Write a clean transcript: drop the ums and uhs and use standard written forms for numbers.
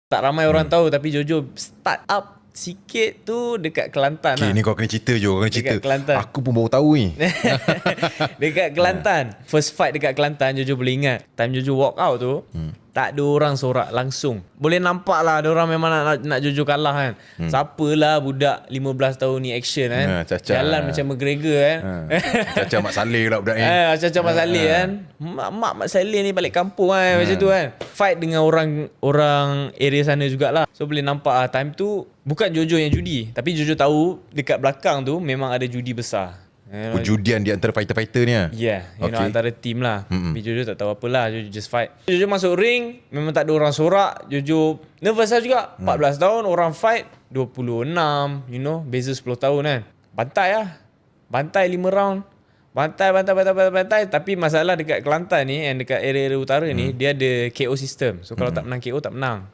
Tak ramai orang tahu, tapi Jojo start up sikit tu dekat Kelantan Okay, ni kau kena cerita je. Kau kena cerita. Dekat Kelantan. Aku pun baru tahu ni. Dekat Kelantan. First fight dekat Kelantan, Jojo boleh ingat. Time Jojo walk out tu, tak ada orang sorak langsung. Boleh nampak lah ada orang memang nak Jojo kalah kan. Siapalah budak 15 tahun ni action kan. Caca. Jalan macam McGregor kan. Caca Mak Saleh pula budak ni. Macam Mak Saleh kan. Mak Saleh ni balik kampung kan. Macam tu kan. Fight dengan orang area sana jugalah. So boleh nampak lah time tu bukan Jojo yang judi, tapi Jojo tahu dekat belakang tu memang ada judi besar. Perjudian di antara fighter-fighter ni lah. Yeah, you know, Okay. antara team lah. Tapi Jojo tak tahu apalah, Jojo just fight. Jojo masuk ring, memang tak ada orang sorak. Jojo nervous lah juga. 14 tahun, orang fight 26, you know, beza 10 tahun kan. Bantai lah. Bantai 5 round. Bantai. Tapi masalah dekat Kelantan ni, and dekat area-area utara ni, dia ada KO system. So kalau tak menang KO, tak menang.